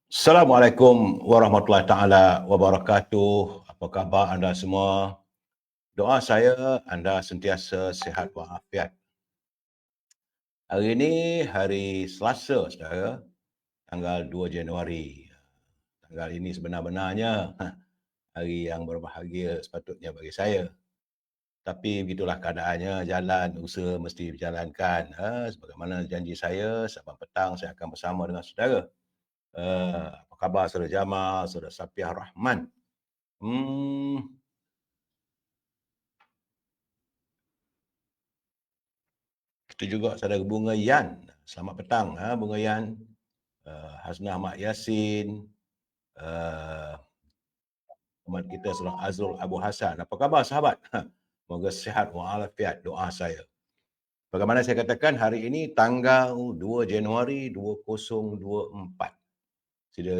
Assalamualaikum warahmatullahi taala wabarakatuh. Apa khabar anda semua? Doa saya anda sentiasa sihat walafiat. Hari ini hari Selasa, saudara, tanggal 2 Januari. Tanggal ini sebenar-benarnya hari yang berbahagia sepatutnya bagi saya. Tapi begitulah keadaannya, jalan usaha mesti dijalankan. Sebagaimana janji saya, sabang petang saya akan bersama dengan saudara. Apa khabar saudara Jamal, saudara Safiah Rahman? Kita juga saudara Bunga Yan. Selamat petang, Bunga Yan. Hasnah Mak Yasin. Teman kita seorang Azrul Abu Hasan. Apa khabar sahabat? Moga sihat walafiat, doa saya. Bagaimana saya katakan, hari ini tanggal 2 Januari 2024.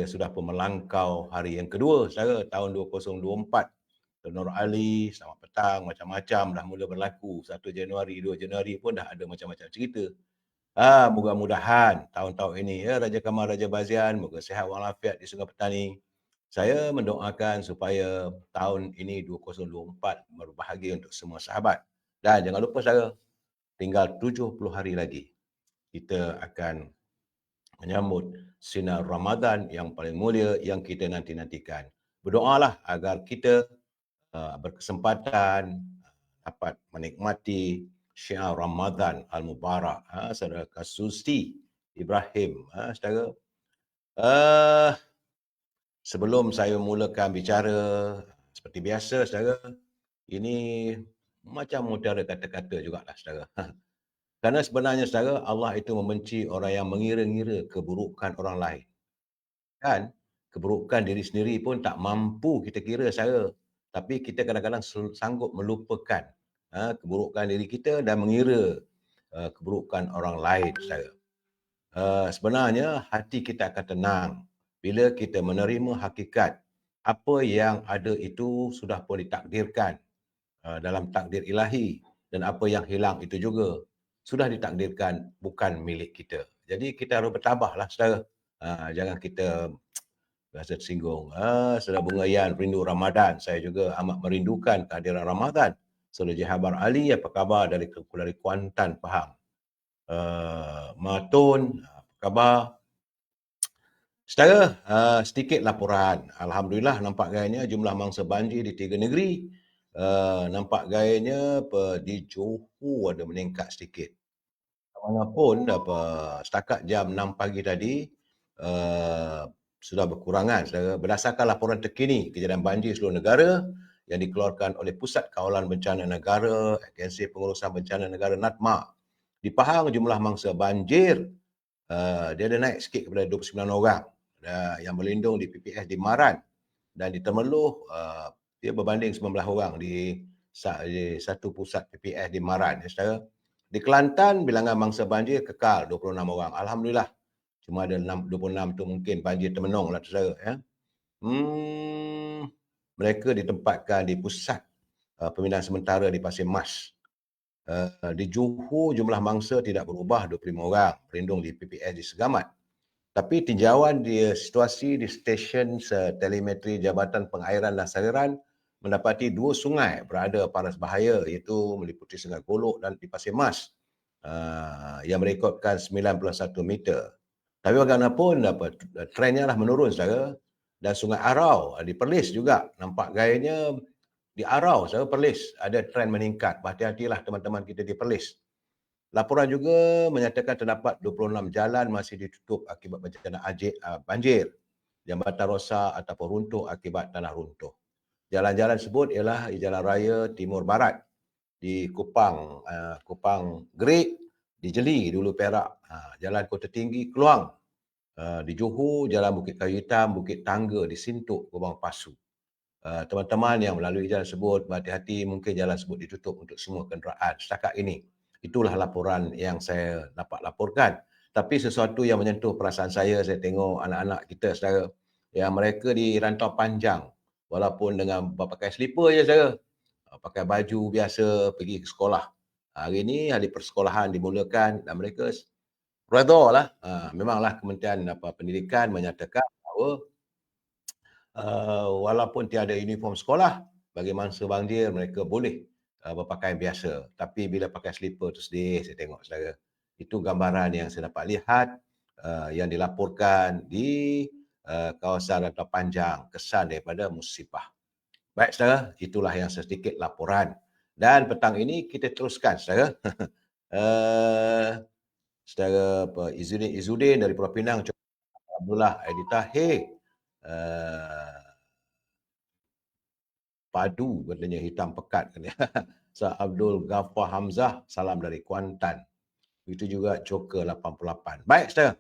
Sudah pun melangkau hari yang kedua, saudara, tahun 2024. Nur Ali, selamat petang, macam-macam dah mula berlaku. 1 Januari, 2 Januari pun dah ada macam-macam cerita. Mudah-mudahan tahun-tahun ini, Raja Kamal, Raja Bazian, moga sihat walafiat di Sungai Petani. Saya mendoakan supaya tahun ini 2024 berbahagia untuk semua sahabat. Dan jangan lupa saudara, tinggal 70 hari lagi kita akan menyambut sinar Ramadan yang paling mulia yang kita nanti-nantikan. Berdoalah agar kita berkesempatan dapat menikmati syiar Ramadan Al-Mubarak. Saudara Kasusti Ibrahim, saudara. Sebelum saya mulakan bicara, seperti biasa, saudara, ini macam mutiara kata-kata jugalah, saudara. Kerana sebenarnya, saudara, Allah itu membenci orang yang mengira-ngira keburukan orang lain. Dan keburukan diri sendiri pun tak mampu kita kira, saudara. Tapi kita kadang-kadang sanggup melupakan keburukan diri kita dan mengira keburukan orang lain, saudara. Sebenarnya hati kita akan tenang bila kita menerima hakikat apa yang ada itu sudah pun ditakdirkan dalam takdir ilahi, dan apa yang hilang itu juga sudah ditakdirkan bukan milik kita. Jadi kita harus bertabahlah, saudara. Jangan kita rasa tersinggung. Saudara Bunga Yan, rindu Ramadan. Saya juga amat merindukan kehadiran Ramadan. Saudara Jahabar Ali, apa khabar dari Kuantan, Pahang? Matun, apa khabar? Saudara, sedikit laporan. Alhamdulillah, nampak gayanya jumlah mangsa banjir di 3 negeri. Nampak gayanya di Johor ada meningkat sedikit. Walaupun setakat jam 6 pagi tadi, sudah berkurangan. Saudara. Berdasarkan laporan terkini kejadian banjir seluruh negara yang dikeluarkan oleh Pusat Kawalan Bencana Negara, Agensi Pengurusan Bencana Negara NATMA. Di Pahang, jumlah mangsa banjir dia ada naik sikit kepada 29 orang yang berlindung di PPS di Maran, dan di Temerloh dia berbanding 19 orang di satu pusat PPS di Maran, ya saudara. Di Kelantan, bilangan mangsa banjir kekal 26 orang. Alhamdulillah. Cuma ada 26 tu mungkin banjir termenung lah, saudara. Ya. Mereka ditempatkan di pusat pembinaan sementara di Pasir Mas. Di Johor, jumlah mangsa tidak berubah, 25 orang berlindung di PPS di Segamat. Tapi tinjauan di situasi di stesen telemetri Jabatan Pengairan dan Saliran mendapati 2 sungai berada paras bahaya, iaitu meliputi Sungai Golok dan di Pasir Mas yang merekodkan 91 meter. Tapi bagaimanapun trennya lah menurun, saudara. Dan Sungai Arau di Perlis juga nampak gayanya di Arau, saudara, Perlis ada tren meningkat. Berhati-hatilah teman-teman kita di Perlis. Laporan juga menyatakan terdapat 26 jalan masih ditutup akibat bencana banjir, jambatan rosak ataupun runtuh akibat tanah runtuh. Jalan-jalan tersebut ialah Jalan Raya Timur Barat di Kupang, Gerik, di Jeli, Dulu Perak, Jalan Kota Tinggi, Keluang, di Johor, Jalan Bukit Kayu Hitam, Bukit Tangga, di Sintuk, Gubang Pasu. Teman-teman yang melalui jalan tersebut, berhati-hati, mungkin jalan tersebut ditutup untuk semua kenderaan setakat ini. Itulah laporan yang saya dapat laporkan. Tapi sesuatu yang menyentuh perasaan saya tengok anak-anak kita, saudara, yang mereka di rantau panjang, walaupun dengan pakai slipper je, saudara, pakai baju biasa pergi ke sekolah. Hari ini ahli persekolahan dimulakan dan mereka redha lah. Memanglah Kementerian Pendidikan menyatakan bahawa walaupun tiada uniform sekolah, bagi mangsa banjir mereka boleh berpakaian biasa. Tapi bila pakai slipper tu sedih saya tengok saudara. Itu gambaran yang saya dapat lihat yang dilaporkan di kawasan Rantau Panjang, kesan daripada musibah. Baik saudara, itulah yang sedikit laporan. Dan petang ini kita teruskan saudara. Saudara Izzuddin dari Pulau Pinang, Abdullah Edita, padu katanya, hitam pekat katanya. Sir Abdul Ghaffar Hamzah, salam dari Kuantan. Itu juga Joker 88. Baik saudara,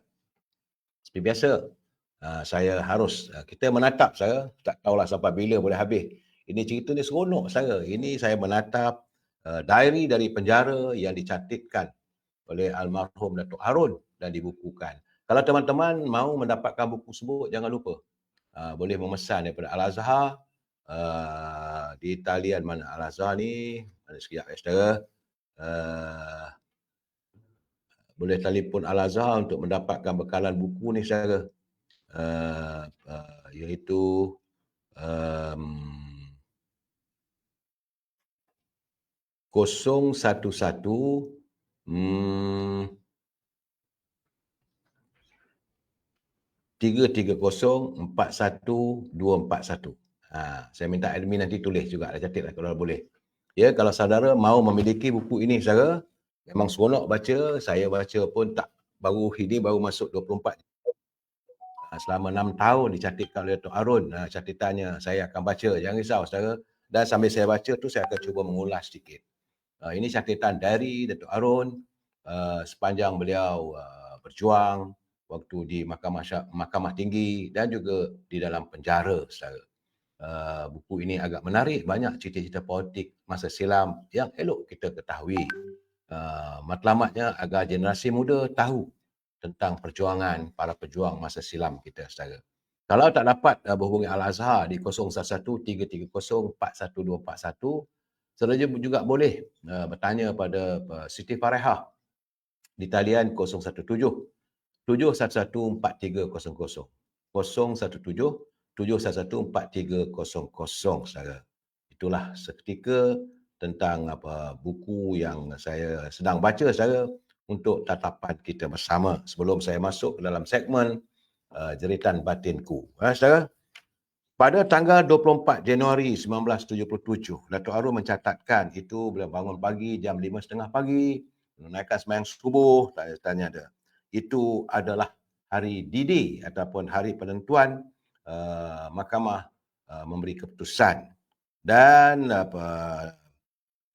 seperti biasa saya harus kita menatap saudara, tak tahulah sampai bila boleh habis. Ini cerita ni seronok saudara. Ini saya menatap diary dari penjara yang dicantikkan oleh almarhum Datuk Harun dan dibukukan. Kalau teman-teman mahu mendapatkan buku tersebut, jangan lupa boleh memesan daripada Al-Azhar. Di talian mana Al-Azhar ni, ada sekejap saudara. Boleh telefon Al-Azhar untuk mendapatkan bekalan buku ni saudara. Iaitu um, 011 330-41241. Saya minta admin nanti tulis juga, catatlah kalau boleh. Ya, kalau saudara mahu memiliki buku ini saudara, memang seronok baca. Saya baca pun tak baru ini baru masuk 24. Selama 6 tahun dicantikkan oleh Datuk Harun. Catatannya saya akan baca, jangan risau saudara. Dan sambil saya baca tu saya akan cuba mengulas sedikit. Ini catatan dari Datuk Harun sepanjang beliau berjuang waktu di Mahkamah Tinggi dan juga di dalam penjara saudara. Buku ini agak menarik, banyak cerita-cerita politik masa silam yang elok kita ketahui. Matlamatnya agar generasi muda tahu tentang perjuangan para pejuang masa silam kita saudara. Kalau tak dapat berhubungi Al-Azhar di 0113304141, saudara juga boleh bertanya pada Siti Farehah di talian 017-711-4300. 017-711-4300 saudara. Itulah seketika tentang buku yang saya sedang baca saudara untuk tatapan kita bersama sebelum saya masuk ke dalam segmen jeritan batinku. Saudara, pada tanggal 24 Januari 1977, Datuk Harun mencatatkan itu beliau bangun pagi jam 5.30 pagi, menunaikan sembahyang subuh, tanya ada. Itu adalah hari D-Day ataupun hari penentuan mahkamah memberi keputusan. Dan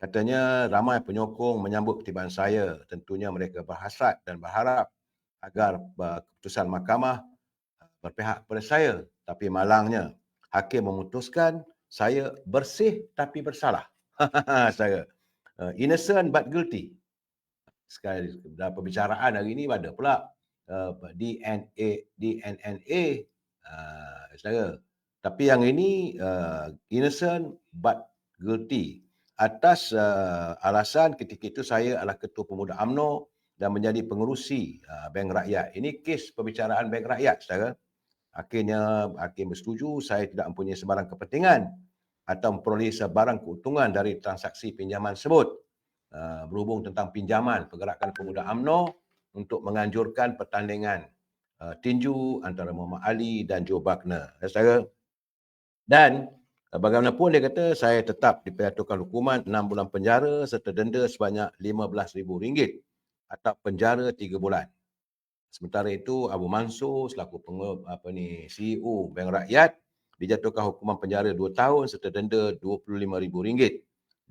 katanya ramai penyokong menyambut ketibaan saya. Tentunya mereka berhasrat dan berharap agar keputusan mahkamah berpihak pada saya. Tapi malangnya, hakim memutuskan saya bersih tapi bersalah. Saya innocent but guilty. Sekali dalam pembicaraan hari ini ada pula DNNA saudara. Tapi yang ini innocent but guilty atas alasan ketika itu saya adalah ketua pemuda UMNO dan menjadi pengerusi Bank Rakyat. Ini kes pembicaraan Bank Rakyat saudara. Akhirnya hakim bersetuju saya tidak mempunyai sebarang kepentingan atau memperoleh sebarang keuntungan dari transaksi pinjaman tersebut. Berhubung tentang pinjaman pergerakan pemuda UMNO untuk menganjurkan pertandingan tinju antara Muhammad Ali dan Joe Buckner. Saudara. Dan bagaimanapun dia kata saya tetap dijatuhkan hukuman 6 bulan penjara serta denda sebanyak RM15,000 atau penjara 3 bulan. Sementara itu Abu Mansur selaku CEO Bank Rakyat dijatuhkan hukuman penjara 2 tahun serta denda RM25,000.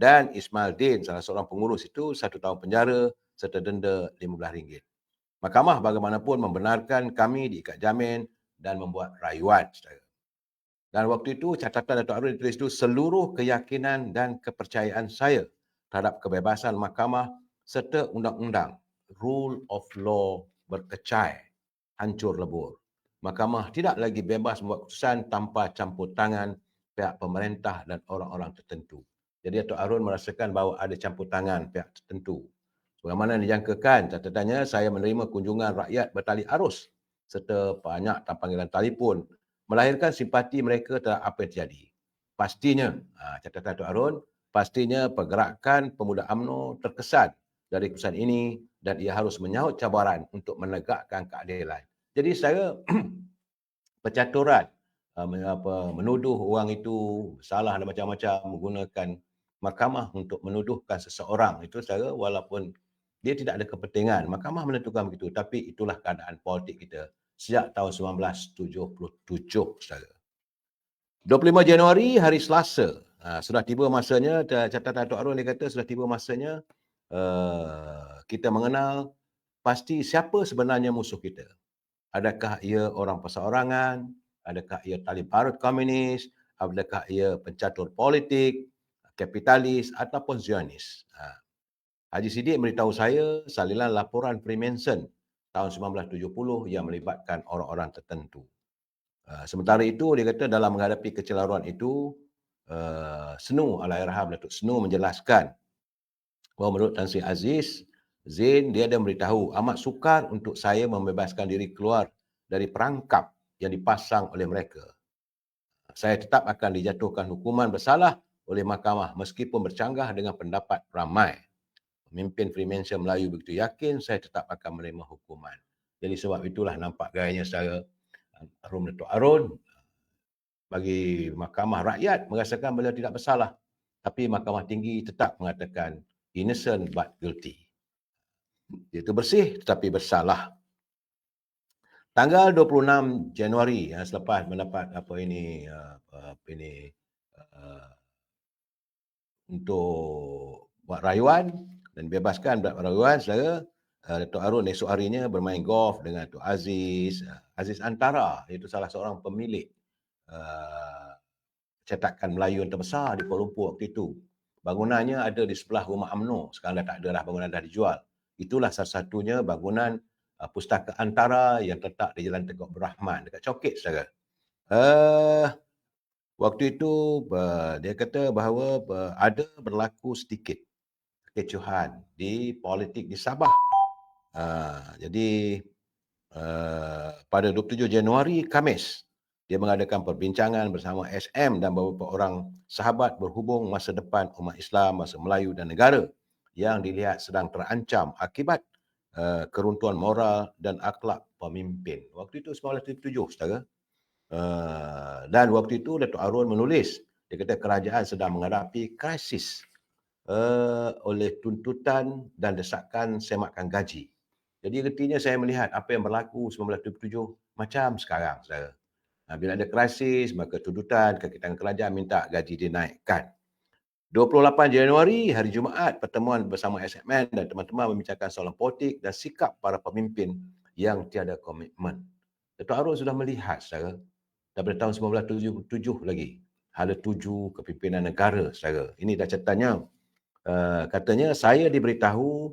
Dan Ismail Din salah seorang pengurus itu 1 tahun penjara serta denda RM15. Mahkamah bagaimanapun membenarkan kami diikat jamin dan membuat rayuan. Dan waktu itu catatan Datuk Harun ditulis itu seluruh keyakinan dan kepercayaan saya terhadap kebebasan mahkamah serta undang-undang, rule of law berkecai, hancur lebur. Mahkamah tidak lagi bebas membuat keputusan tanpa campur tangan pihak pemerintah dan orang-orang tertentu. Jadi Datuk Harun merasakan bahawa ada campur tangan pihak tertentu. Sebagaimana dijangkakan, catatannya saya menerima kunjungan rakyat bertali arus serta banyak panggilan telefon melahirkan simpati mereka terhadap apa yang terjadi. Pastinya, catatan Datuk Harun, pastinya pergerakan pemuda UMNO terkesan dari keputusan ini dan ia harus menyahut cabaran untuk menegakkan keadilan. Jadi saya percaturan menuduh orang itu salah dan macam-macam menggunakan mahkamah untuk menuduhkan seseorang itu saya walaupun dia tidak ada kepentingan mahkamah menentukan begitu tapi itulah keadaan politik kita sejak tahun 1977 saudara. 25 Januari hari Selasa sudah tiba masanya catatan Datuk Harun dia kata sudah tiba masanya kita mengenal pasti siapa sebenarnya musuh kita. Adakah ia orang perseorangan? Adakah ia tali barut komunis? Adakah ia pencatur politik, kapitalis ataupun Zionis? Haji Siddiq memberitahu saya salinan laporan Freemason tahun 1970 yang melibatkan orang-orang tertentu. Sementara itu, dia kata dalam menghadapi kecelaruan itu, Senu Allahyarham Datuk Senu menjelaskan bahawa menurut Tan Sri Aziz, Zain dia ada memberitahu amat sukar untuk saya membebaskan diri keluar dari perangkap yang dipasang oleh mereka. Saya tetap akan dijatuhkan hukuman bersalah oleh mahkamah meskipun bercanggah dengan pendapat ramai. Pemimpin Freemason Melayu begitu yakin saya tetap akan menerima hukuman. Jadi sebab itulah nampak gayanya saya Rum Datuk Harun bagi mahkamah rakyat merasakan beliau tidak bersalah. Tapi mahkamah tinggi tetap mengatakan innocent but guilty. Iaitu bersih tetapi bersalah. Tanggal 26 Januari selepas mendapat untuk buat rayuan dan bebaskan buat rayuan saudara Datuk Harun esok harinya bermain golf dengan Datuk Aziz Aziz Antara iaitu salah seorang pemilik cetakan Melayu yang terbesar di Kuala Lumpur waktu itu. Bangunannya ada di sebelah rumah UMNO. Sekarang dah tak ada dah, bangunan dah dijual. Itulah salah satunya bangunan Pustaka Antara yang terletak di Jalan Tengku Abdul Rahman dekat Cokit saudara. Waktu itu dia kata bahawa ada berlaku sedikit kekecohan di politik di Sabah. Jadi pada 27 Januari Khamis dia mengadakan perbincangan bersama SM dan beberapa orang sahabat berhubung masa depan umat Islam, bangsa Melayu dan negara yang dilihat sedang terancam akibat keruntuhan moral dan akhlak pemimpin. Waktu itu 1977 saudara. Dan waktu itu Datuk Harun menulis, dia kata kerajaan sedang menghadapi krisis oleh tuntutan dan desakan semakan gaji. Jadi artinya saya melihat apa yang berlaku 1977 macam sekarang saudara. Bila ada krisis, maka tuntutan kekitaan kerajaan minta gaji dinaikkan. 28 Januari, hari Jumaat, pertemuan bersama SMN dan teman-teman membincangkan soalan politik dan sikap para pemimpin yang tiada komitmen. Datuk Harun sudah melihat saudara, daripada tahun 1977 lagi, hala 7 kepimpinan negara saudara. Ini dah catatannya. Katanya, saya diberitahu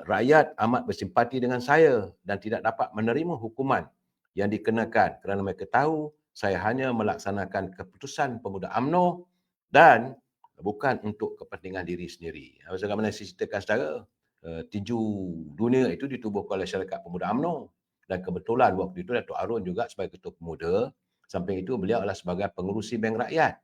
rakyat amat bersimpati dengan saya dan tidak dapat menerima hukuman yang dikenakan kerana mereka tahu saya hanya melaksanakan keputusan pemuda UMNO dan bukan untuk kepentingan diri sendiri. Bagaimana saya ceritakan saudara, tinju dunia itu ditubuhkan oleh syarikat pemuda UMNO dan kebetulan waktu itu Datuk Harun juga sebagai ketua pemuda, samping itu beliau adalah sebagai pengurusi Bank Rakyat.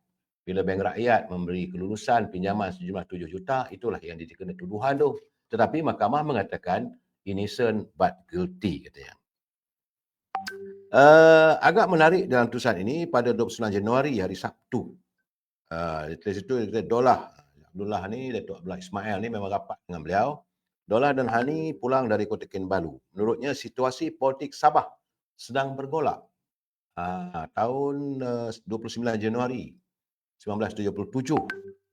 Bila Bank Rakyat memberi kelulusan pinjaman sejumlah 7 juta, itulah yang dikena tuduhan tu. Tetapi mahkamah mengatakan innocent but guilty katanya. Agak menarik dalam tulisan ini pada 29 Januari hari Sabtu. Dari situ kita Dolah Abdullah ni, Datuk Abdullah Ismail ni memang rapat dengan beliau. Dolah dan Hani pulang dari Kota Kinabalu. Menurutnya situasi politik Sabah sedang bergolak. Tahun 29 Januari 1977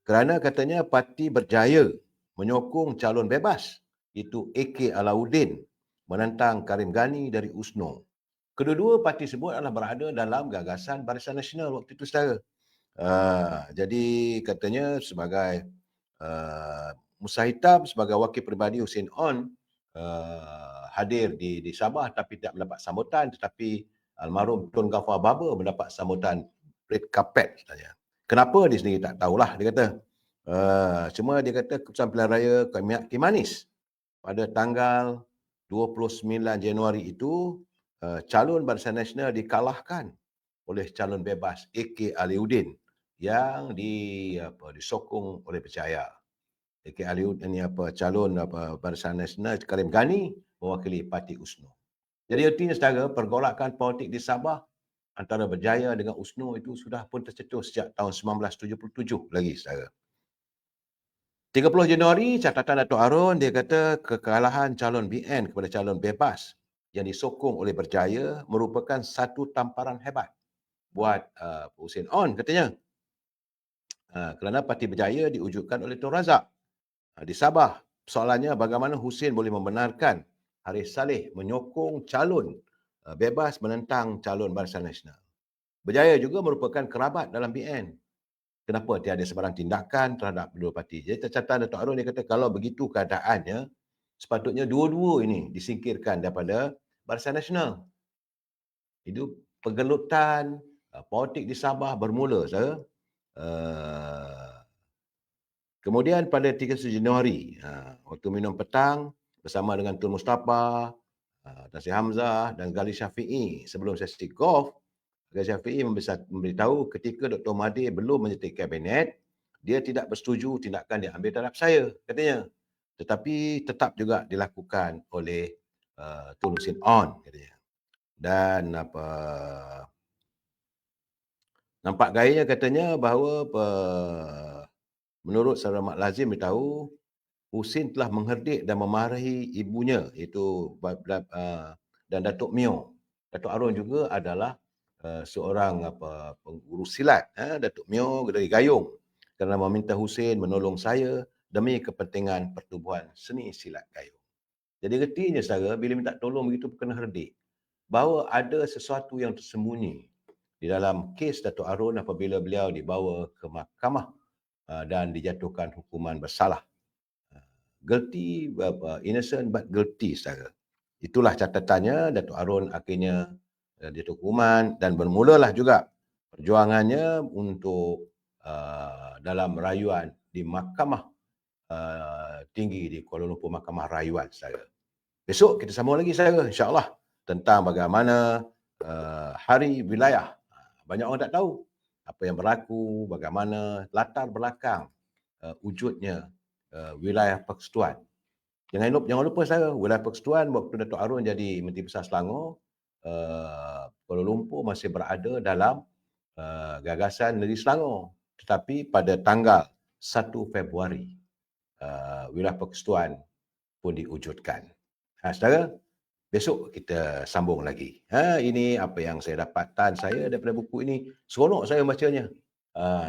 kerana katanya parti berjaya menyokong calon bebas itu AK Alauddin menentang Karim Ghani dari USNO. Kedua-dua parti tersebut adalah berada dalam gagasan Barisan Nasional waktu itu saudara. Jadi katanya sebagai Musa Hitam sebagai wakil peribadi Hussein On hadir di Sabah tapi tidak mendapat sambutan, tetapi almarhum Tun Ghaffar Baba mendapat sambutan red carpet katanya. Kenapa dia sendiri tak tahulah dia kata. Cuma dia kata keputusan pilihan raya Kimanis pada tanggal 29 Januari itu, calon Barisan Nasional dikalahkan oleh calon bebas AK Aliuddin yang disokong oleh Berjaya. AK Aliuddin ini calon Barisan Nasional Karim Ghani mewakili Parti USNO. Jadi artinya saudara, pergolakan politik di Sabah antara Berjaya dengan USNO itu sudah pun tercetus sejak tahun 1977 lagi saudara. 30 Januari, catatan Dato' Arun, dia kata kekalahan calon BN kepada calon bebas yang disokong oleh Berjaya merupakan satu tamparan hebat buat Husin On, katanya. Kerana Parti Berjaya diwujudkan oleh Tun Razak di Sabah. Soalannya bagaimana Husin boleh membenarkan Haris Saleh menyokong calon bebas menentang calon Barisan Nasional. Berjaya juga merupakan kerabat dalam BN. Kenapa tiada sebarang tindakan terhadap dua parti? Jadi catatan Dato' Arun, dia kata kalau begitu keadaannya, sepatutnya dua-dua ini disingkirkan daripada Barisan Nasional. Itu pergelutan politik di Sabah bermula, saudara. Kemudian pada 31 Januari, waktu minum petang bersama dengan Tun Mustafa, Tan Sri Hamzah dan Ghali Syafi'i sebelum sesi golf, Ghali Syafi'i memberitahu ketika Dr. Mahathir belum menyertai kabinet, dia tidak bersetuju tindakan diambil terhadap saya, katanya. Tetapi tetap juga dilakukan oleh Tun Husin On, katanya. Dan nampak gayanya katanya bahawa menurut Saudara Mat Lazim beritahu, Husin telah mengherdik dan memarahi ibunya, iaitu dan Datuk Mio. Datuk Arun juga adalah seorang pengurus silat, Datuk Mio dari Gayung, kerana meminta Husin menolong saya demi kepentingan pertubuhan seni silat Gayung. Jadi retinya saudara, bila minta tolong begitu kena herdik, bahawa ada sesuatu yang tersembunyi di dalam kes Datuk Arun apabila beliau dibawa ke mahkamah dan dijatuhkan hukuman bersalah. Guilty, innocent but guilty, saudara. Itulah catatannya. Datuk Arun akhirnya dijatuh hukuman dan bermulalah juga perjuangannya untuk dalam rayuan di Mahkamah Tinggi di Kuala Lumpur, Mahkamah Rayuan, saudara. Besok kita sambung lagi, saudara, insya-Allah, tentang bagaimana hari wilayah. Banyak orang tak tahu apa yang berlaku, bagaimana latar belakang wujudnya wilayah persekutuan. Jangan lupa saudara, wilayah persekutuan waktu Datuk Arun jadi Menteri Besar Selangor, Kuala Lumpur masih berada dalam gagasan Negeri Selangor. Tetapi pada tanggal 1 Februari, wilayah persekutuan pun diwujudkan. Saudara, besok kita sambung lagi. Ini apa yang saya dapatkan saya daripada buku ini. Seronok saya membacanya.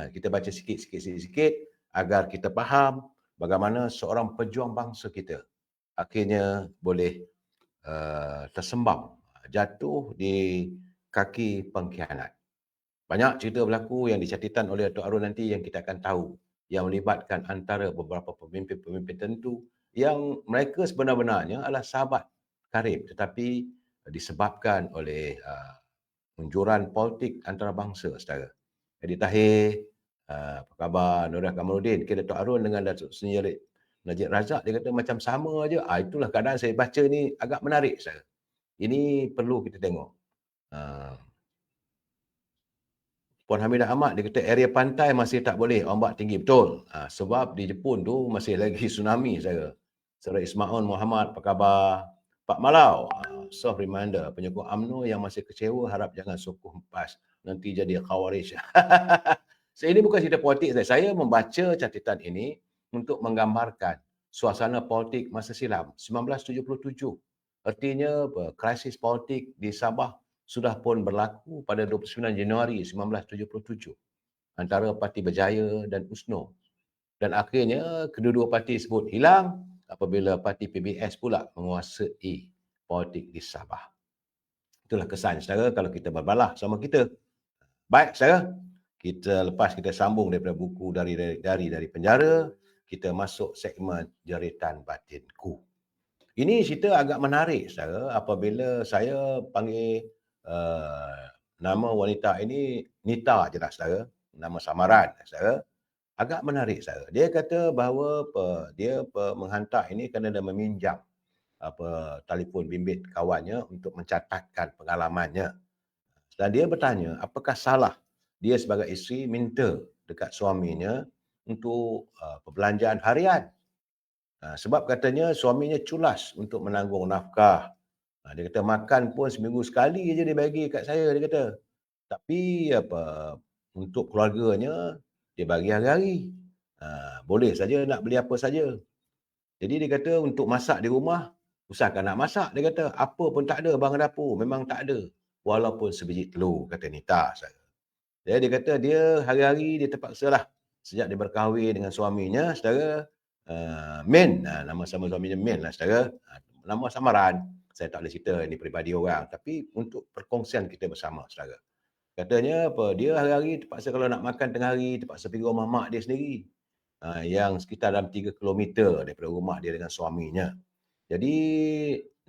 Kita baca sikit-sikit agar kita faham bagaimana seorang pejuang bangsa kita akhirnya boleh tersembam, jatuh di kaki pengkhianat. Banyak cerita berlaku yang dicatitan oleh Datuk Arun nanti yang kita akan tahu, yang melibatkan antara beberapa pemimpin-pemimpin tertentu yang mereka sebenar-benarnya adalah sahabat karib, tetapi disebabkan oleh unjuran politik antarabangsa, saudara. Jadi Tahir, apa khabar Nurul Kamaluddin, Datuk Arun dengan Datuk Seri Najib Razak, dia kata macam sama aja. Itulah keadaan saya baca ni agak menarik, saudara. Ini perlu kita tengok. Puan Hamidah Ahmad, dia kata area pantai masih tak boleh, ombak tinggi. Betul. Sebab di Jepun tu masih lagi tsunami, saya. Saudara Ismail Muhammad, apa khabar? Pak Malau, soft reminder, penyokong UMNO yang masih kecewa harap jangan sokong PAS. Nanti jadi khawarij. Ini bukan cerita politik saya. Saya membaca catatan ini untuk menggambarkan suasana politik masa silam, 1977. Artinya, krisis politik di Sabah sudah pun berlaku pada 29 Januari 1977 antara Parti Berjaya dan USNO. Dan akhirnya kedua-dua parti tersebut hilang apabila Parti PBS pula menguasai politik di Sabah. Itulah kesan, saudara, kalau kita berbalah sama kita. Baik, saudara, lepas kita sambung daripada buku dari penjara, kita masuk segmen jeritan batinku. Ini cerita agak menarik, saudara, apabila saya panggil nama wanita ini Nita je lah, saudara. Nama samaran, saudara. agak menarik saya. Dia kata bahawa dia menghantar ini kerana dia meminjam telefon bimbit kawannya untuk mencatatkan pengalamannya. Dan dia bertanya, apakah salah dia sebagai isteri minta dekat suaminya untuk perbelanjaan harian. Sebab katanya suaminya culas untuk menanggung nafkah. Dia kata makan pun seminggu sekali je dia bagi kat saya, dia kata. Tapi untuk keluarganya dia bagi hari-hari. Boleh saja nak beli apa saja. Jadi dia kata untuk masak di rumah, usahakan nak masak. Dia kata apa pun tak ada barang dapur, memang tak ada. Walaupun sebiji telur, kata Nita saya. Dia kata dia hari-hari dia terpaksa lah. Sejak dia berkahwin dengan suaminya, saudara, Min, nama sama suaminya Min lah saudara. Nama samaran. Saya tak boleh cerita ini peribadi orang. Tapi untuk perkongsian kita bersama saudara. Katanya dia hari-hari terpaksa kalau nak makan tengah hari, terpaksa pergi rumah mak dia sendiri. Yang sekitar dalam 3 kilometer daripada rumah dia dengan suaminya. Jadi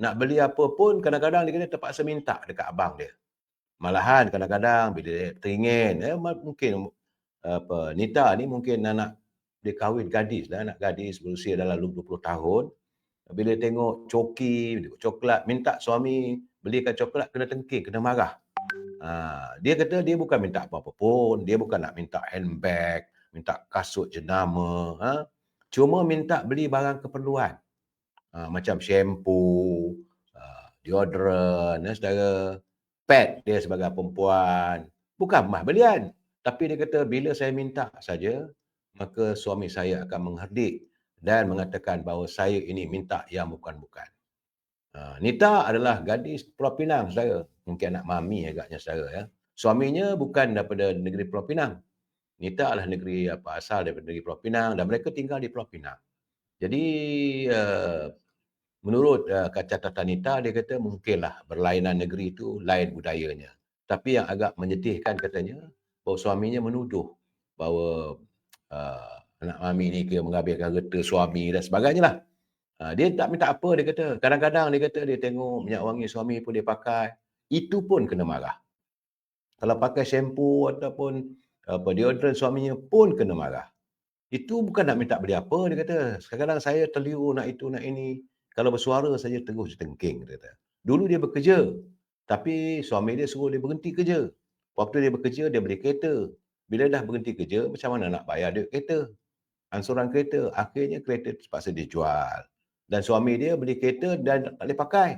nak beli apa pun kadang-kadang dia kena terpaksa minta dekat abang dia. Malahan kadang-kadang bila dia teringin, mungkin Nita ni mungkin anak dia kahwin gadis lah, anak gadis berusia dalam 20 tahun. Bila tengok coki, coklat, minta suami belikan coklat, kena tengking, kena marah. Dia kata dia bukan minta apa-apa pun, dia bukan nak minta handbag, minta kasut jenama, cuma minta beli barang keperluan. Macam shampoo, deodorant, saudara, pad dia sebagai perempuan. Bukan emas belian. Tapi dia kata bila saya minta saja, maka suami saya akan mengherdik dan mengatakan bahawa saya ini minta yang bukan-bukan. Nita adalah gadis Pulau Pinang, saudara. Mungkin anak mami agaknya, saudara. Ya. Suaminya bukan daripada negeri Pulau Pinang. Nita adalah negeri asal daripada negeri Pulau Pinang dan mereka tinggal di Pulau Pinang. Jadi menurut catatan Nita, dia kata mungkinlah berlainan negeri itu lain budayanya. Tapi yang agak menyedihkan katanya, bahawa suaminya menuduh bahawa anak mami ni kira mengambilkan harta suami dan sebagainya lah. Dia tak minta apa, dia kata. Kadang-kadang dia kata dia tengok minyak wangi suami pun dia pakai. Itu pun kena marah. Kalau pakai shampoo ataupun deodorant suaminya pun kena marah. Itu bukan nak minta beli apa, dia kata. Kadang-kadang saya terliur nak itu, nak ini. Kalau bersuara saja terus tengking, dia kata. Dulu dia bekerja, tapi suami dia suruh dia berhenti kerja. Waktu dia bekerja, dia beli kereta. Bila dah berhenti kerja, macam mana nak bayar duit kereta? Angsuran kereta. Akhirnya kereta terpaksa dia jual. Dan suami dia beli kereta dan tak boleh pakai.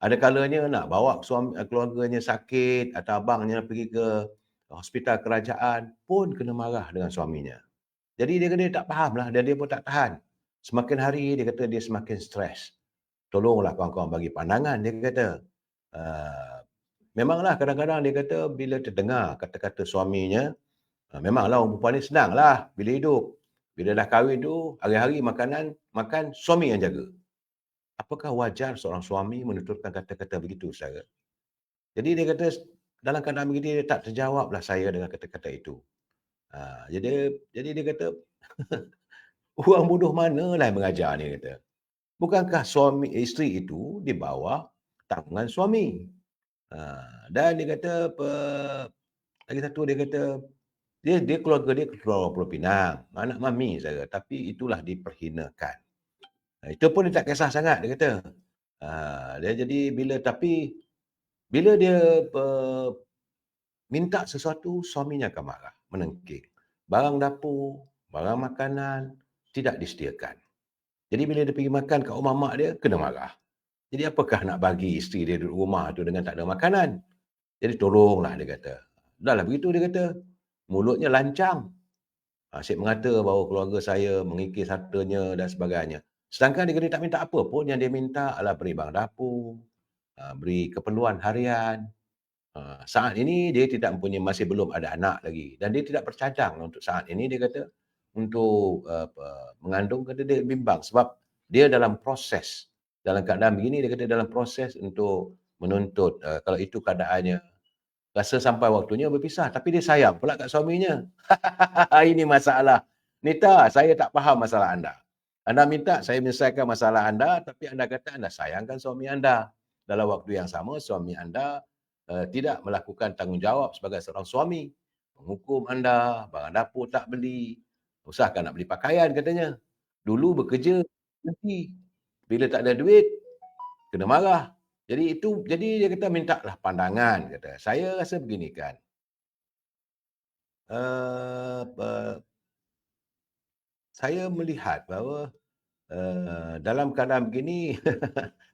Ada kalanya nak bawa keluarganya sakit atau abangnya pergi ke hospital kerajaan pun kena marah dengan suaminya. Jadi dia kata dia tak faham lah dan dia pun tak tahan. Semakin hari dia kata dia semakin stres. Tolonglah kawan-kawan bagi pandangan, dia kata. Memanglah kadang-kadang dia kata bila terdengar kata-kata suaminya, memanglah orang perempuan ni senanglah bila hidup. Bila dah kahwin tu, hari-hari makan suami yang jaga. Apakah wajar seorang suami menuturkan kata-kata begitu, saudara? Jadi dia kata dalam keadaan begini dia tak terjawablah saya dengan kata-kata itu. Jadi dia kata orang bodoh manalah yang mengajar ni, kata. Bukankah isteri itu di bawah tanggungan suami? Dan dia kata lagi satu dia kata dia keluarga dia keluar Pulau Pinang, anak mami saya, tapi itulah diperhinakan. Itu pun dia tak kisah sangat, dia kata. Dia jadi bila dia minta sesuatu, suaminya akan marah, menengking. Barang dapur, barang makanan tidak disediakan. Jadi bila dia pergi makan kat rumah mak dia, kena marah. Jadi apakah nak bagi isteri dia duduk rumah tu dengan tak ada makanan? Jadi tolonglah, dia kata. Dahlah begitu, dia kata. Mulutnya lancang. Asyik mengata bahawa keluarga saya mengikis hartanya dan sebagainya. Sedangkan dia tak minta apa pun, yang dia minta adalah beri barang dapur, beri keperluan harian. Saat ini dia tidak mempunyai, masih belum ada anak lagi. Dan dia tidak bercadang untuk saat ini, dia kata, untuk mengandung, kata dia bimbang. Sebab dia dalam proses, dalam keadaan begini, dia kata dalam proses untuk menuntut, kalau itu keadaannya, rasa sampai waktunya berpisah. Tapi dia sayang pula kat suaminya. Ini masalah. Nita, saya tak faham masalah anda. Anda minta saya menyelesaikan masalah anda, tapi anda kata anda sayangkan suami anda. Dalam waktu yang sama, suami anda tidak melakukan tanggungjawab sebagai seorang suami. Menghukum anda, barang dapur tak beli. Usahkan nak beli pakaian katanya. Dulu bekerja nanti bila tak ada duit kena marah. Jadi dia kata mintalah pandangan kata. Saya rasa begini kan, pe saya melihat bahawa, dalam keadaan begini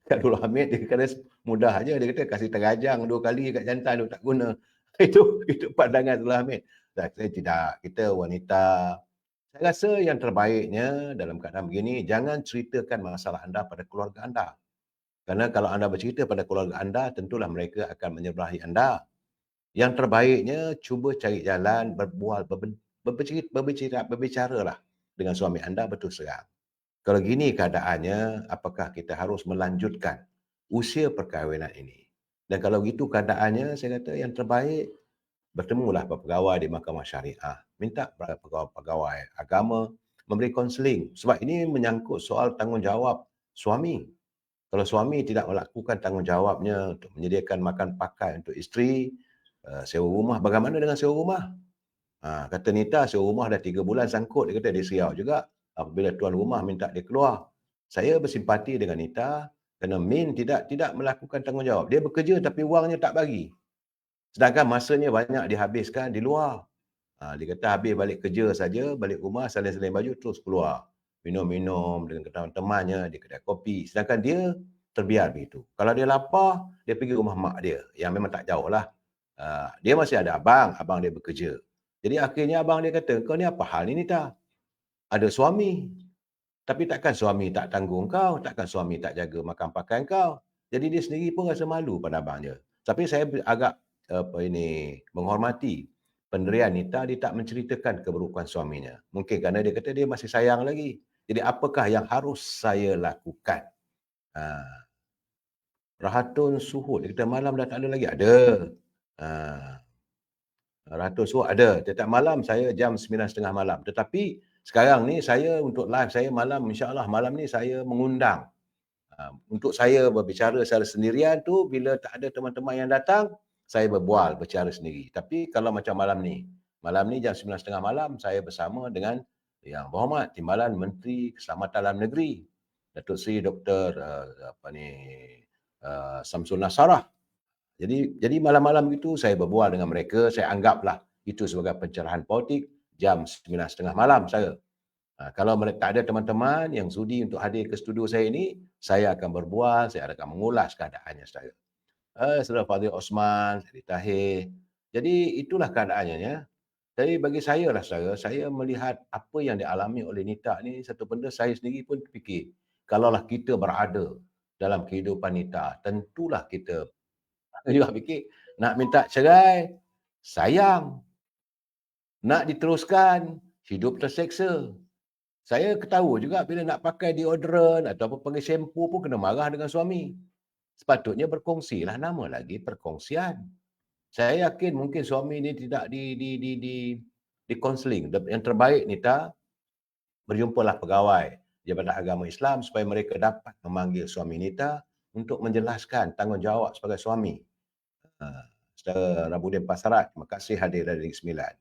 Kak Nurul Hamid dia kata mudah aja, dia kata kasih terajang 2 kali kat jantan tu tak guna. Itu pandangan Nurul Hamid. Saya tidak, kita wanita. Saya rasa yang terbaiknya dalam keadaan begini, jangan ceritakan masalah anda pada keluarga anda. Kerana kalau anda bercerita pada keluarga anda, tentulah mereka akan menyebelahi anda. Yang terbaiknya, cuba cari jalan berbual, berbicaralah dengan suami anda berterus terang. Kalau gini keadaannya, apakah kita harus melanjutkan usia perkahwinan ini? Dan kalau gitu keadaannya, saya kata yang terbaik, bertemulah pegawai di Mahkamah Syariah. Minta pegawai agama memberi kaunseling. Sebab ini menyangkut soal tanggungjawab suami. Kalau suami tidak melakukan tanggungjawabnya untuk menyediakan makan pakai untuk isteri, sewa rumah, bagaimana dengan sewa rumah? Kata Nita, sewa rumah dah 3 bulan sangkut, dia kata dia siau juga apabila tuan rumah minta dia keluar. Saya bersimpati dengan Nita kerana Min tidak melakukan tanggungjawab. Dia bekerja tapi wangnya tak bagi. Sedangkan masanya banyak dihabiskan di luar. Dia kata habis balik kerja saja, balik rumah salin-salin baju terus keluar. Minum-minum dengan teman-temannya di kedai kopi. Sedangkan dia terbiar begitu. Kalau dia lapar, dia pergi rumah mak dia yang memang tak jauh lah. Dia masih ada abang dia bekerja. Jadi akhirnya abang dia kata, kau ni apa hal ni Nita? Ada suami, tapi takkan suami tak tanggung kau, takkan suami tak jaga makan pakai kau. Jadi dia sendiri pun rasa malu pada abang dia. Tapi saya agak menghormati pendirian Nita, dia tak menceritakan keburukan suaminya. Mungkin kerana dia kata dia masih sayang lagi. Jadi apakah yang harus saya lakukan? Ha, Rahatun Suhud, dia kata malam dah tak ada lagi. Ada. Ha, Rahatun Suhud ada. Setiap malam saya jam 9.30 malam. Tetapi sekarang ni saya untuk live saya malam, insya-Allah malam ni saya mengundang. Untuk saya berbicara secara sendirian tu, bila tak ada teman-teman yang datang, saya berbual, berbicara sendiri. Tapi kalau macam malam ni jam 9.30 malam, saya bersama dengan Yang Berhormat Timbalan Menteri Keselamatan Dalam Negeri, Datuk Seri Dr. Samsul Nasarah. Jadi malam-malam itu saya berbual dengan mereka, saya anggaplah itu sebagai pencerahan politik jam 9.30 malam saya. Kalau tak ada teman-teman yang sudi untuk hadir ke studio saya ini, saya akan berbual, saya akan mengulas keadaannya saya. Saudara Fadil Osman, Seri Tahir. Jadi itulah keadaannya ya. Jadi bagi saya lah saya melihat apa yang dialami oleh Nita ni satu benda saya sendiri pun fikir. Kalaulah kita berada dalam kehidupan Nita, tentulah kita juga fikir nak minta cerai, sayang. Nak diteruskan, hidup terseksa. Saya ketawa juga bila nak pakai deodorant ataupun pakai shampoo pun kena marah dengan suami. Sepatutnya berkongsilah, nama lagi perkongsian. Saya yakin mungkin suami ni tidak di counselling. Yang terbaik Nita, berjumpalah pegawai Jabatan Agama Islam supaya mereka dapat memanggil suami Nita untuk menjelaskan tanggungjawab sebagai suami. Saudara Rabudin Pasarat, terima kasih hadir dari Negeri Sembilan.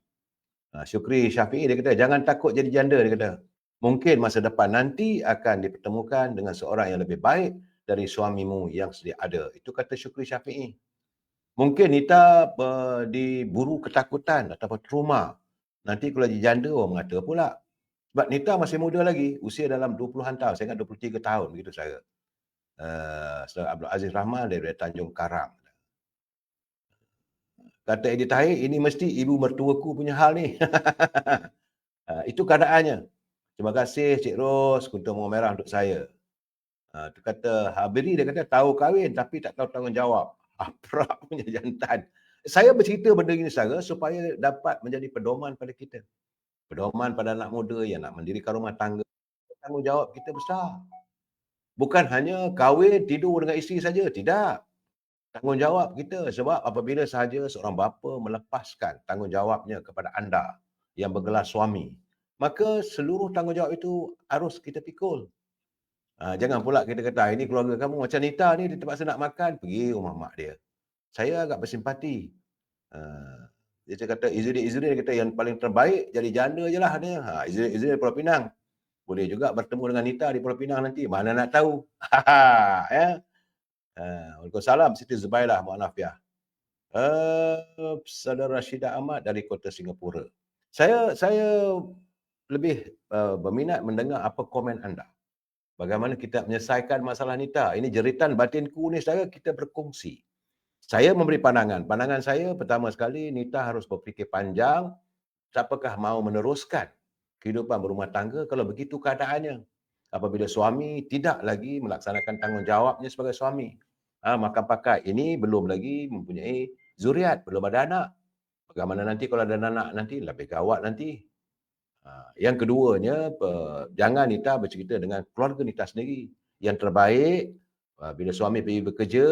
Syukri Syafi'i dia kata, jangan takut jadi janda, dia kata. Mungkin masa depan nanti akan dipertemukan dengan seorang yang lebih baik dari suamimu yang sedia ada. Itu kata Syukri Syafi'i. Mungkin Nita diburu ketakutan ataupun trauma. Nanti kalau jadi janda, orang mengata pula. Sebab Nita masih muda lagi, usia dalam 20-an tahun. Saya ingat 23 tahun, begitu saya. Saudara Abdul Aziz Rahman dari Tanjung Karang. Kata Edi Tahir, ini mesti ibu mertuaku punya hal ni. Itu keadaannya. Terima kasih Cik Ros, kuntum bunga merah untuk saya. Dia kata, Habiri dia kata tahu kahwin tapi tak tahu tanggungjawab. Prak punya jantan. Saya bercerita benda ini saja supaya dapat menjadi pedoman pada kita. Pedoman pada anak muda yang nak mendirikan rumah tangga. Tanggungjawab kita besar. Bukan hanya kahwin, tidur dengan isteri saja. Tidak. Tanggungjawab kita sebab apabila sahaja seorang bapa melepaskan tanggungjawabnya kepada anda yang bergelar suami, maka seluruh tanggungjawab itu harus kita pikul. Jangan pula kita kata, ini keluarga kamu macam Nita ni, dia terpaksa nak makan, pergi rumah mak dia. Saya agak bersimpati. Dia kata Izzuddin dia kata yang paling terbaik jadi janda je lah dia. Izzuddin di Pulau Pinang. Boleh juga bertemu dengan Nita di Pulau Pinang nanti. Mana nak tahu. Ya. Waalaikumsalam Siti Zubaidah Mu'anafiah. Saudara Rashidah Ahmad dari Kota Singapura. Saya lebih berminat mendengar apa komen anda. Bagaimana kita menyelesaikan masalah Nita. Ini jeritan batinku ni saudara, kita berkongsi. Saya memberi pandangan. Pandangan saya pertama sekali, Nita harus berfikir panjang. Siapakah mahu meneruskan kehidupan berumah tangga kalau begitu keadaannya. Apabila suami tidak lagi melaksanakan tanggungjawabnya sebagai suami. Makan pakai. Ini belum lagi mempunyai zuriat, belum ada anak. Bagaimana nanti kalau ada anak nanti, lebih gawat nanti. Yang keduanya, jangan Nita bercerita dengan keluarga Nita sendiri. Yang terbaik, bila suami pergi bekerja,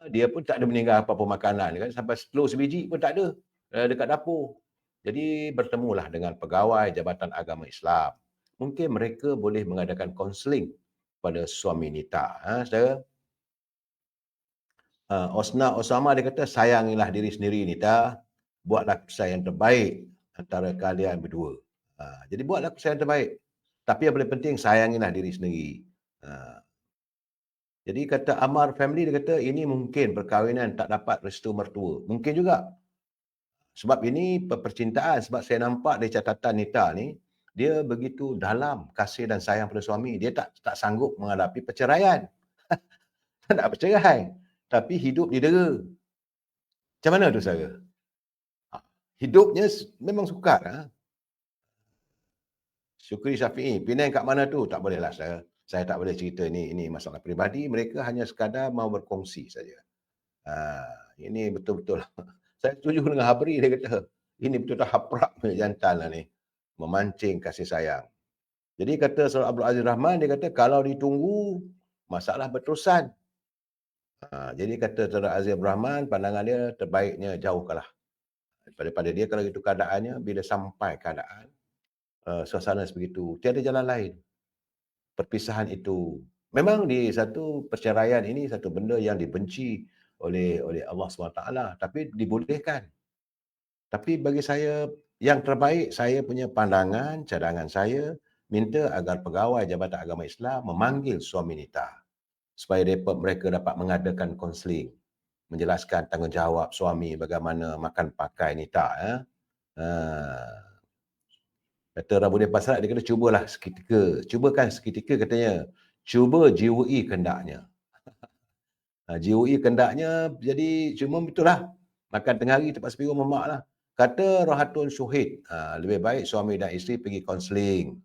dia pun tak ada meninggal apa-apa makanan. Kan? Sampai telur sebiji pun tak ada dekat dapur. Jadi bertemulah dengan pegawai Jabatan Agama Islam. Mungkin mereka boleh mengadakan kaunseling pada suami Nita. Saudara, Osna Osama dia kata, sayangilah diri sendiri Nita. Buatlah keputusan yang terbaik antara kalian berdua. Jadi buatlah keputusan yang terbaik. Tapi yang paling penting, sayangilah diri sendiri. Jadi kata Amar Family, dia kata ini mungkin perkahwinan tak dapat restu mertua. Mungkin juga. Sebab ini percintaan. Sebab saya nampak dari catatan Nita ni, dia begitu dalam kasih dan sayang pada suami. Dia tak sanggup menghadapi perceraian. Tak nak bercerai. Tapi hidup didera. Macam mana tu saudara? Hidupnya memang sukar. Syukri Syafi'i, Penang kat mana tu? Tak bolehlah saya tak boleh cerita ni. Ini masalah peribadi. Mereka hanya sekadar mau berkongsi saja. Ini betul-betul. Saya setuju dengan Habri, dia kata, ini betul-betul haprak jantan lah ni. Memancing kasih sayang. Jadi kata Saudara Abdul Aziz Rahman, dia kata, kalau ditunggu, masalah berterusan. Jadi kata Saudara Aziz Rahman, pandangan dia terbaiknya jauh kalah. Daripada dia, kalau itu keadaannya, bila sampai keadaan, suasana sebegitu, tiada jalan lain. Perpisahan itu. Memang di satu perceraian ini satu benda yang dibenci oleh Allah SWT, tapi dibolehkan. Tapi bagi saya, yang terbaik, saya punya pandangan, cadangan saya, minta agar pegawai Jabatan Agama Islam memanggil suami Nita supaya mereka dapat mengadakan kaunseling, menjelaskan tanggungjawab suami bagaimana makan pakai Nita. Kata Rabuddin Pasarat, dia kata cubalah seketika. Cubakan seketika katanya. Cuba jiwai kendaknya. Jiwai kendaknya, jadi cuma betul lah. Makan tengah hari tempat sepiru mamak lah. Kata Rohatun Syuhid, lebih baik suami dan isteri pergi kaunseling.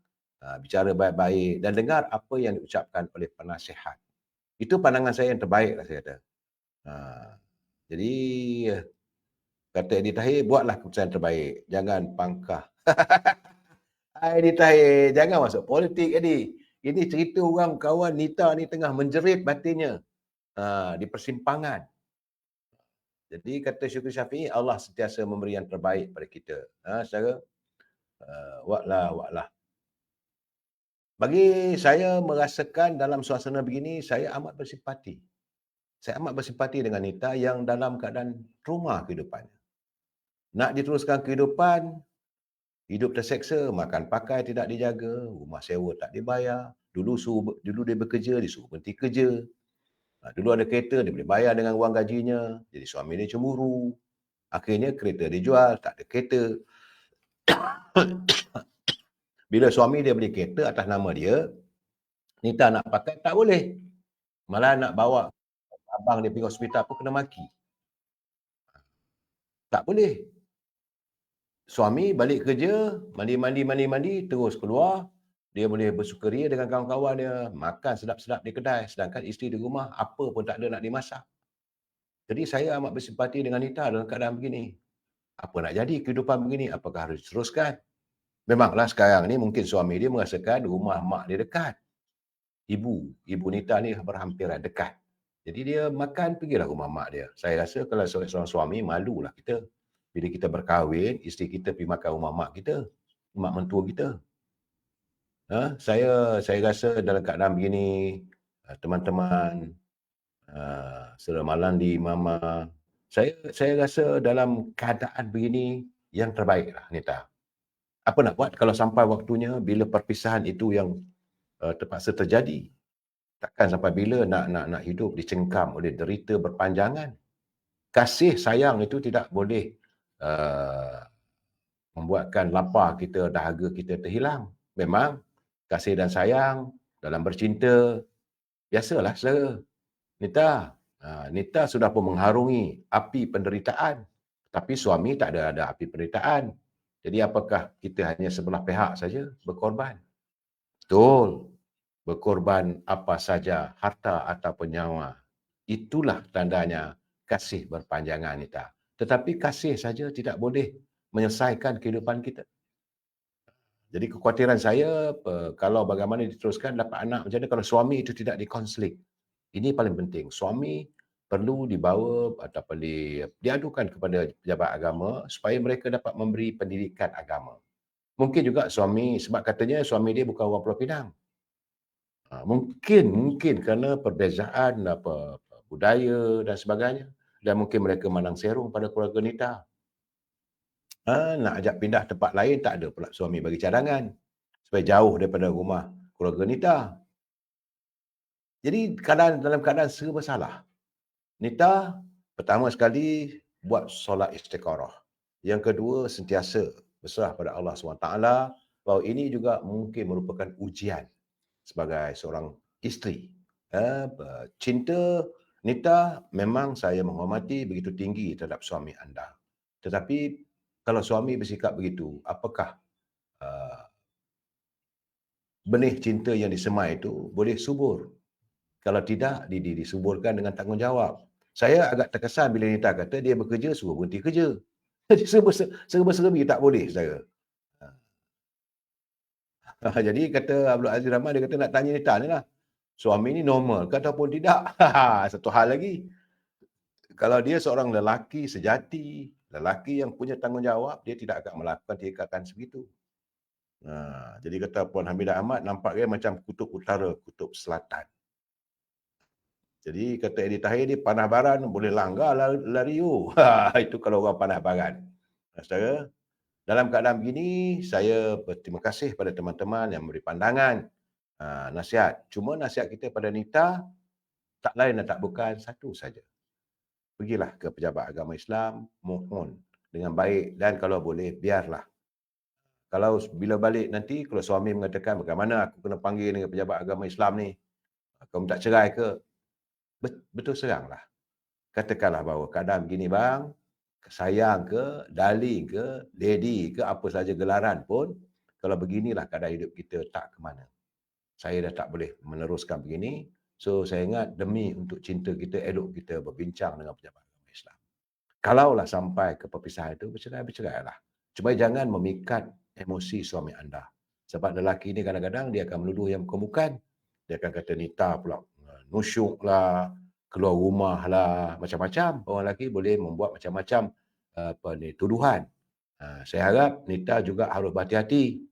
Bicara baik-baik dan dengar apa yang diucapkan oleh penasihat. Itu pandangan saya yang terbaik lah saya kata. Jadi, kata Edi Tahir, buatlah keputusan yang terbaik. Jangan pangkah. Edi Tahir, jangan masuk politik Edi. Ini cerita orang kawan Nita ni tengah menjerit batinnya di persimpangan. Jadi kata Syukri Syafi'i, Allah sentiasa memberi yang terbaik pada kita. Saudara, wa'lah. Bagi saya merasakan dalam suasana begini, saya amat bersimpati. Saya amat bersimpati dengan Nita yang dalam keadaan trauma kehidupannya. Nak diteruskan kehidupan, hidup terseksa, makan pakai tidak dijaga, rumah sewa tak dibayar. Dulu dia bekerja, disuruh berhenti kerja. Dulu ada kereta, dia boleh bayar dengan wang gajinya. Jadi suami dia cemburu. Akhirnya kereta dijual, tak ada kereta. Bila suami dia beli kereta atas nama dia, Nita nak pakai, tak boleh. Malah nak bawa abang dia pergi hospital pun kena maki. Tak boleh. Suami balik kerja, mandi, terus keluar. Dia boleh bersukaria dengan kawan-kawan dia, makan sedap-sedap di kedai. Sedangkan isteri di rumah, apa pun tak ada nak dimasak. Jadi saya amat bersimpati dengan Nita dalam keadaan begini. Apa nak jadi kehidupan begini? Apakah harus diteruskan? Memanglah sekarang ni mungkin suami dia merasakan rumah mak dia dekat. Ibu Nita ni berhampiran dekat. Jadi dia makan, pergilah rumah mak dia. Saya rasa kalau seorang suami, malulah kita. Bila kita berkahwin, isteri kita pergi makan rumah mak kita, mak mentua kita. Saya rasa dalam keadaan begini, teman-teman, saudara Malandi, Mama, Saya rasa dalam keadaan begini yang terbaiklah Nita. Apa nak buat kalau sampai waktunya bila perpisahan itu yang terpaksa terjadi. Takkan sampai bila nak hidup dicengkam oleh derita berpanjangan. Kasih sayang itu tidak boleh uh, membuatkan lapar kita, dahaga kita terhilang. Memang kasih dan sayang dalam bercinta biasalah saudara. Nita, Nita sudah pun mengharungi api penderitaan, tapi suami tak ada api penderitaan. Jadi apakah kita hanya sebelah pihak saja berkorban? Betul. Berkorban apa saja, harta ataupun nyawa. Itulah tandanya kasih berpanjangan Nita. Tetapi kasih saja tidak boleh menyelesaikan kehidupan kita. Jadi kekhawatiran saya, kalau bagaimana diteruskan dapat anak macam mana kalau suami itu tidak dikonseling. Ini paling penting. Suami perlu dibawa ataupun diadukan kepada pejabat agama supaya mereka dapat memberi pendidikan agama. Mungkin juga suami, sebab katanya suami dia bukan orang Pulau Pinang. Mungkin kerana perbezaan budaya dan sebagainya. Dan mungkin mereka mandang serong pada keluarga Nita. Nak ajak pindah tempat lain, tak ada pula suami bagi cadangan. Supaya jauh daripada rumah keluarga Nita. Jadi dalam keadaan serba salah. Nita, pertama sekali, buat solat istikharah. Yang kedua, sentiasa berserah pada Allah SWT bahawa ini juga mungkin merupakan ujian sebagai seorang isteri. Cinta Nita memang saya menghormati begitu tinggi terhadap suami anda. Tetapi kalau suami bersikap begitu, apakah benih cinta yang disemai itu boleh subur? Kalau tidak, disuburkan dengan tanggungjawab. Saya agak terkesan bila Nita kata dia bekerja, suruh berhenti kerja. Jadi serba-serbi tak boleh, saudara. Jadi kata Abdul Aziz Rahman, dia kata nak tanya Nita ni lah. Suami ni normal ke ataupun tidak? Satu hal lagi. Kalau dia seorang lelaki sejati, lelaki yang punya tanggungjawab, dia tidak akan melakukan tindakan sebegitu. Jadi kata Puan Hamidah Ahmad, nampak dia macam kutub utara, kutub selatan. Jadi kata Eddie Tahir, dia panah baran, boleh langgar lariu. Itu kalau orang panah baran. Saudara, dalam keadaan begini, saya berterima kasih pada teman-teman yang memberi pandangan, nasihat. Cuma nasihat kita pada Nita, tak lain dan tak bukan, satu saja. Pergilah ke pejabat agama Islam, mohon dengan baik dan kalau boleh, biarlah. Kalau bila balik nanti, kalau suami mengatakan, bagaimana aku kena panggil dengan pejabat agama Islam ni? Kamu tak cerai ke? Betul seranglah. Katakanlah bahawa keadaan begini bang, sayang ke, darling ke, lady ke, apa saja gelaran pun, kalau beginilah keadaan hidup kita, tak ke mana. Saya dah tak boleh meneruskan begini. So saya ingat demi untuk cinta kita, elok kita berbincang dengan pejabat agama Islam. Kalaulah sampai ke perpisahan itu, bercerai-bercerailah. Cuma jangan memikat emosi suami anda. Sebab lelaki ni kadang-kadang dia akan menuduh yang bukan-bukan. Dia akan kata Nita pula nusyuk lah, keluar rumah lah, macam-macam. Orang lelaki boleh membuat macam-macam tuduhan. Saya harap Nita juga harus berhati-hati.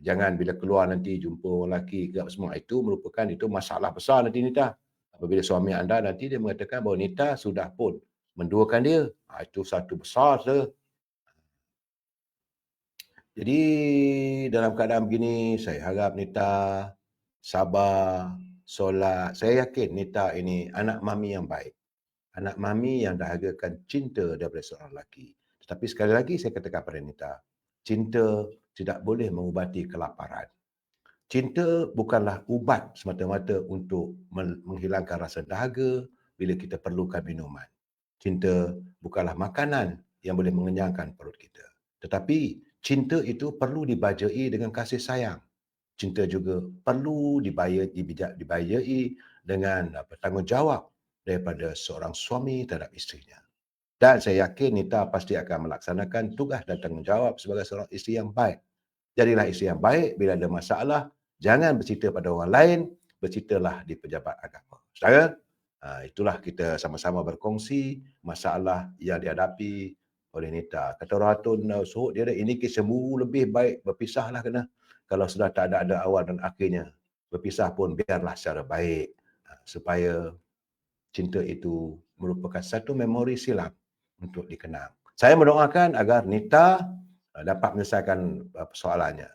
Jangan bila keluar nanti jumpa orang lelaki ke semua, itu merupakan masalah besar nanti Nita. Apabila suami anda nanti dia mengatakan bahawa Nita sudah pun menduakan dia. Itu satu besar. Jadi dalam keadaan begini, saya harap Nita sabar, solat. Saya yakin Nita ini anak mami yang baik. Anak mami yang dahagakan cinta daripada seorang lelaki. Tetapi sekali lagi saya katakan pada Nita, cinta tidak boleh mengubati kelaparan. Cinta bukanlah ubat semata-mata untuk menghilangkan rasa dahaga bila kita perlukan minuman. Cinta bukanlah makanan yang boleh mengenyangkan perut kita. Tetapi cinta itu perlu dibajai dengan kasih sayang. Cinta juga perlu dibayai dengan tanggungjawab daripada seorang suami terhadap isterinya. Dan saya yakin Nita pasti akan melaksanakan tugas dan tanggungjawab sebagai seorang isteri yang baik. Jadilah isteri yang baik, bila ada masalah, jangan bercerita pada orang lain, berceritalah di pejabat agama. Saudara, itulah kita sama-sama berkongsi masalah yang dihadapi oleh Nita. Kata orang Hatun, Suhud dia ada, ini kisah lebih baik berpisahlah kena. Kalau sudah tak ada awal dan akhirnya, berpisah pun biarlah secara baik. Supaya cinta itu merupakan satu memori silam untuk dikenang. Saya mendoakan agar Nita dapat menyelesaikan persoalannya.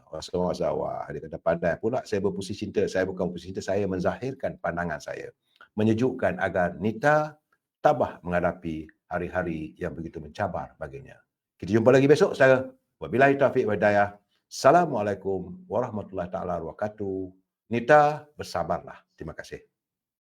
Wah, dia kata pandai pula saya berpuisi cinta. Saya bukan berpuisi cinta, saya menzahirkan pandangan saya. Menyejukkan agar Nita tabah menghadapi hari-hari yang begitu mencabar baginya. Kita jumpa lagi besok. Saya wabillahi taufiq wal hidayah. Assalamualaikum warahmatullahi taala wabarakatuh. Nita, bersabarlah. Terima kasih.